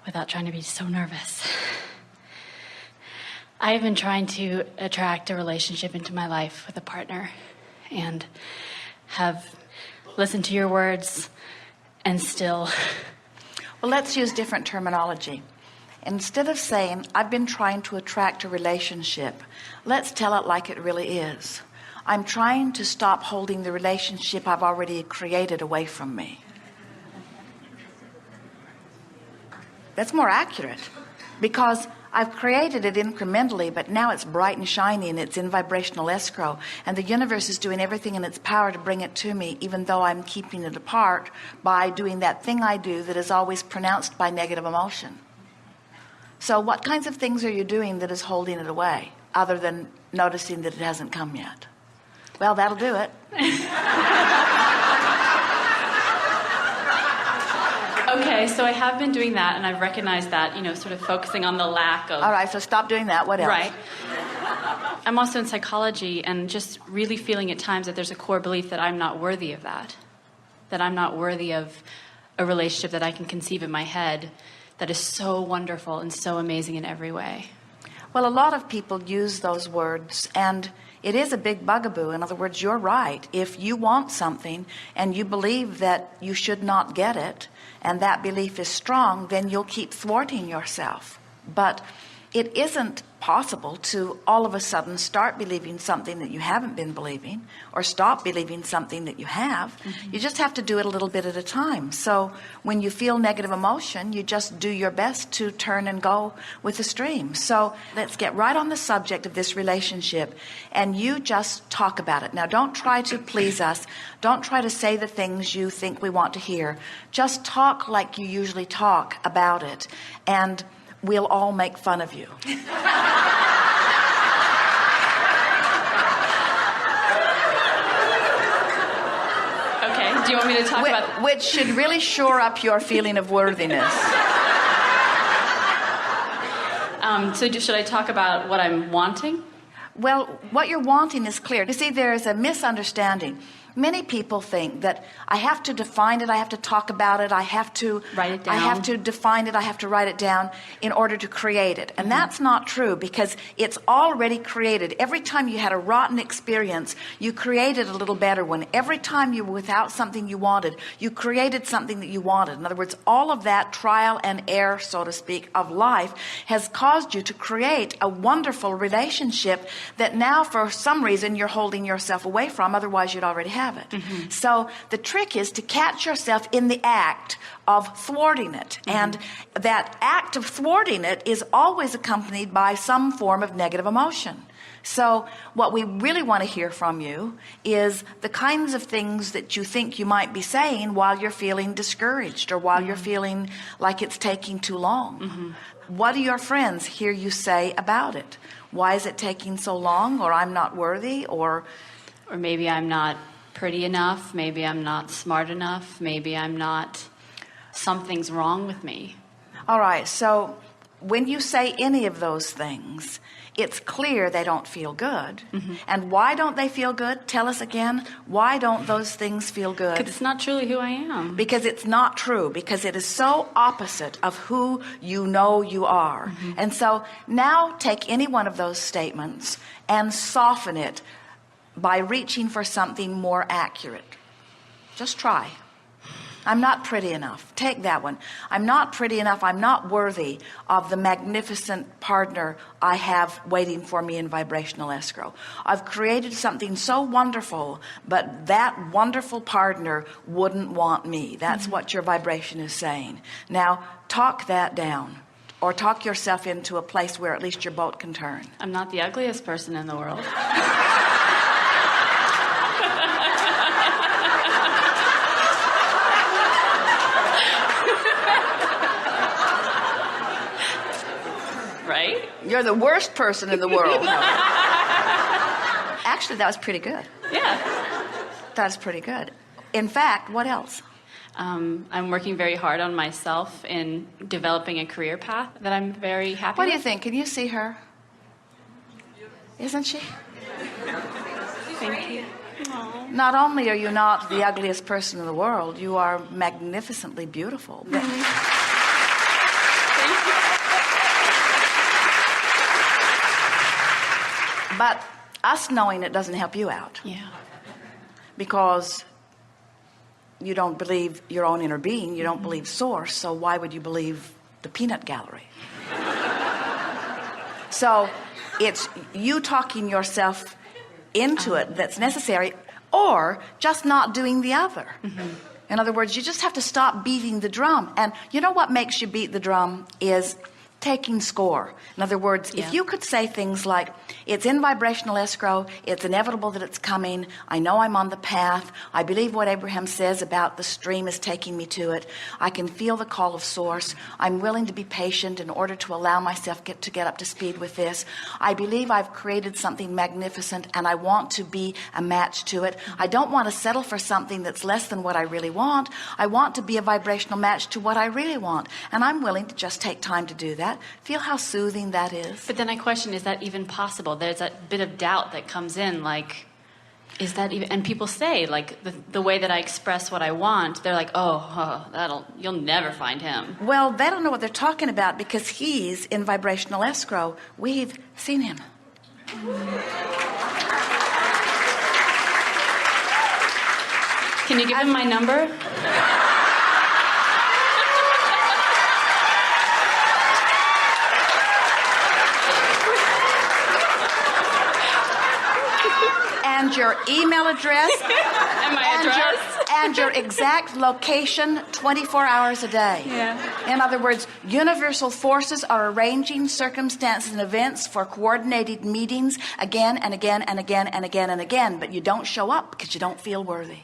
without trying to be so nervous. I've been trying to attract a relationship into my life with a partner and have listened to your words and still... Well, let's use different terminology. Instead of saying, I've been trying to attract a relationship, let's tell it like it really is. I'm trying to stop holding the relationship I've already created away from me. That's more accurate because I've created it incrementally, but now it's bright and shiny and it's in vibrational escrow, and the universe is doing everything in its power to bring it to me, even though I'm keeping it apart by doing that thing I do that is always pronounced by negative emotion. So what kinds of things are you doing that is holding it away, other than noticing that it hasn't come yet? Well, that'll do it. Okay, so I have been doing that, and I've recognized that, sort of focusing on the lack of... All right, so stop doing that. What else? Right. I'm also in psychology, and just really feeling at times that there's a core belief that I'm not worthy of that I'm not worthy of a relationship that I can conceive in my head that is so wonderful and so amazing in every way. Well, a lot of people use those words, and it is a big bugaboo. In other words, you're right. If you want something and you believe that you should not get it, and that belief is strong, then you'll keep thwarting yourself. But it isn't possible to all of a sudden start believing something that you haven't been believing, or stop believing something that you have. You just have to do it a little bit at a time. So when you feel negative emotion, you just do your best to turn and go with the stream. So let's get right on the subject of this relationship, and you just talk about it. Now, don't try to please us. Don't try to say the things you think we want to hear. Just talk like you usually talk about it, and we'll all make fun of you. Okay, do you want me to talk about... Which should really shore up your feeling of worthiness. Should I talk about what I'm wanting? Well, what you're wanting is clear. You see, there is a misunderstanding. Many people think that I have to define it, I have to talk about it, I have to write it down. I have to define it, I have to write it down in order to create it. And that's not true, because it's already created. Every time you had a rotten experience, you created a little better one. Every time you were without something you wanted, you created something that you wanted. In other words, all of that trial and error, so to speak, of life has caused you to create a wonderful relationship that now for some reason you're holding yourself away from, otherwise you'd already have it. So the trick is to catch yourself in the act of thwarting it. And that act of thwarting it is always accompanied by some form of negative emotion. So what we really want to hear from you is the kinds of things that you think you might be saying while you're feeling discouraged, or while you're feeling like it's taking too long. What do your friends hear you say about it? Why is it taking so long? Or I'm not worthy? Or maybe I'm not pretty enough, maybe I'm not smart enough, maybe I'm not, something's wrong with me. All right, so when you say any of those things, it's clear they don't feel good. And why don't they feel good? Tell us again, why don't those things feel good? Because it's not truly who I am. Because it's not true, because it is so opposite of who you know you are. And so now take any one of those statements and soften it by reaching for something more accurate. Just try. I'm not pretty enough. Take that one. I'm not pretty enough. I'm not worthy of the magnificent partner I have waiting for me in vibrational escrow. I've created something so wonderful, but that wonderful partner wouldn't want me. That's what your vibration is saying. Now, talk that down, or talk yourself into a place where at least your boat can turn. I'm not the ugliest person in the world. Right? You're the worst person in the world. No. Actually, that was pretty good. Yeah. That's pretty good. In fact, what else? I'm working very hard on myself in developing a career path that I'm very happy with. What do you think? Can you see her? Isn't she? Thank you. Aww. Not only are you not the ugliest person in the world, you are magnificently beautiful. Thank But us knowing it doesn't help you out. Yeah. Because you don't believe your own inner being. You don't believe Source. So why would you believe the peanut gallery? So it's you talking yourself into it that's necessary, or just not doing the other. In other words, you just have to stop beating the drum. And you know what makes you beat the drum is taking score. In other words, if you could say things like, it's in vibrational escrow, it's inevitable that it's coming, I know I'm on the path, I believe what Abraham says about the stream is taking me to it, I can feel the call of Source, I'm willing to be patient in order to allow myself to get up to speed with this, I believe I've created something magnificent and I want to be a match to it, I don't want to settle for something that's less than what I really want, I want to be a vibrational match to what I really want, and I'm willing to just take time to do that. Feel how soothing that is. But then I question, is that even possible? There's that bit of doubt that comes in, like, is that even, and people say, like, the way that I express what I want, they're like, you'll never find him. Well, they don't know what they're talking about because he's in vibrational escrow. We've seen him. Can you give him my number? And your email address And my address. and your exact location 24 hours a day. Yeah. In other words, universal forces are arranging circumstances and events for coordinated meetings again and again and again and again and again, but you don't show up because you don't feel worthy.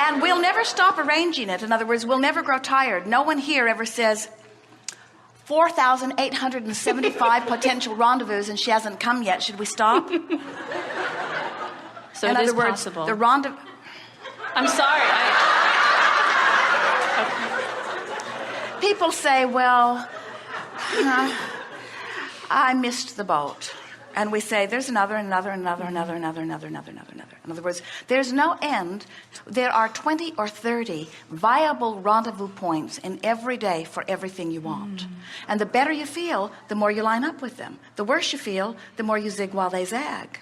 And we'll never stop arranging it. In other words, we'll never grow tired. No one here ever says 4,875 potential rendezvous and she hasn't come yet. Should we stop? So in it is other words, possible. the rendezvous. I'm sorry. People say, well, I missed the boat. And we say, there's another. In other words, there's no end. There are 20 or 30 viable rendezvous points in every day for everything you want. And the better you feel, the more you line up with them. The worse you feel, the more you zig while they zag.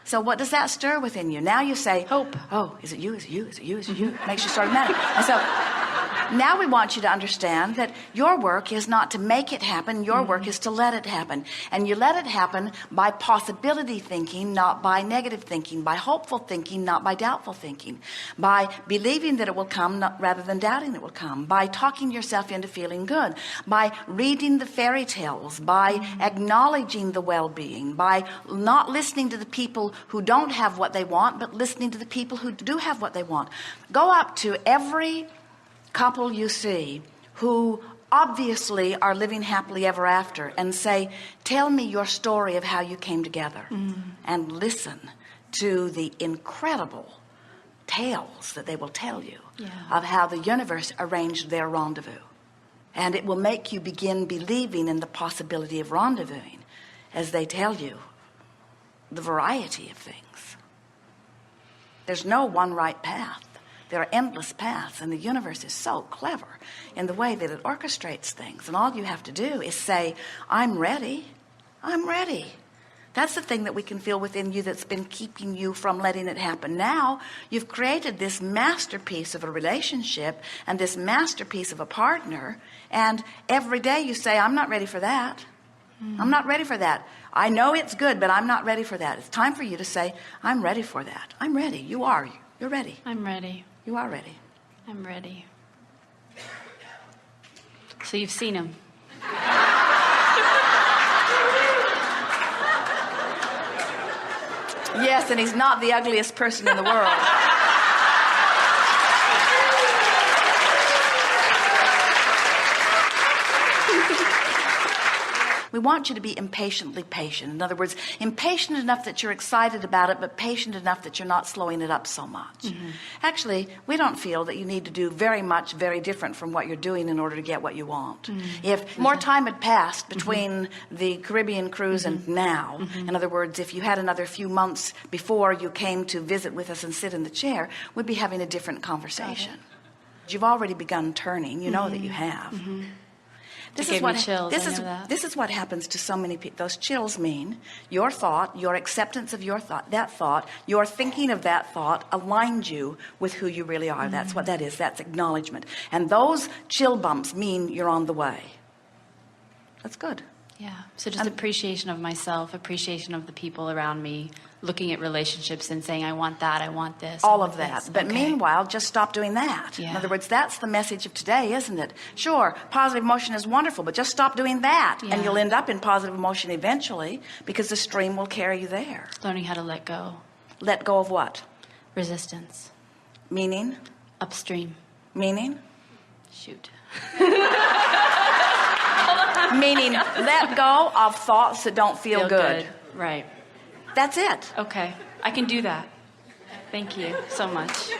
So what does that stir within you? Now you say, hope. Oh, is it you? Is it you? Is it you? Is it you? Makes you start mad. And so now we want you to understand that your work is not to make it happen. Your work is to let it happen. And you let it happen by possibility thinking, not by negative thinking, by hopeful thinking, not by doubtful thinking, by believing that it will come rather than doubting it will come, by talking yourself into feeling good, by reading the fairy tales, by acknowledging the well-being, by not listening to the people who don't have what they want, but listening to the people who do have what they want. Go up to every couple you see who obviously are living happily ever after and say, tell me your story of how you came together, and listen to the incredible tales that they will tell you of how the universe arranged their rendezvous. And it will make you begin believing in the possibility of rendezvousing as they tell you the variety of things. There's no one right path. There are endless paths, and the universe is so clever in the way that it orchestrates things. And all you have to do is say, I'm ready. I'm ready. That's the thing that we can feel within you that's been keeping you from letting it happen. Now you've created this masterpiece of a relationship and this masterpiece of a partner, and every day you say, I'm not ready for that. I'm not ready for that. I know it's good, but I'm not ready for that. It's time for you to say, I'm ready for that. I'm ready. You are. You're ready. I'm ready. You are ready. I'm ready. So you've seen him. Yes, and he's not the ugliest person in the world. We want you to be impatiently patient. In other words, impatient enough that you're excited about it, but patient enough that you're not slowing it up so much. Actually, we don't feel that you need to do very much, very different from what you're doing in order to get what you want. If more time had passed between the Caribbean cruise and now, in other words, if you had another few months before you came to visit with us and sit in the chair, we'd be having a different conversation. You've already begun turning. You know that you have. It gave me chills. I know that. This is what happens to so many people. Those chills mean your thought, your acceptance of your thought, your thinking of that thought aligned you with who you really are. That's what that is. That's acknowledgement. And those chill bumps mean you're on the way. That's good. Yeah. So just appreciation of myself, appreciation of the people around me, looking at relationships and saying, I want that, I want this. All of that. But meanwhile, just stop doing that. Yeah. In other words, that's the message of today, isn't it? Sure, positive emotion is wonderful, but just stop doing that. Yeah. And you'll end up in positive emotion eventually because the stream will carry you there. Learning how to let go. Let go of what? Resistance. Meaning? Upstream. Meaning? Shoot. Meaning, let go of thoughts that don't feel good. Right. That's it. Okay. I can do that. Thank you so much.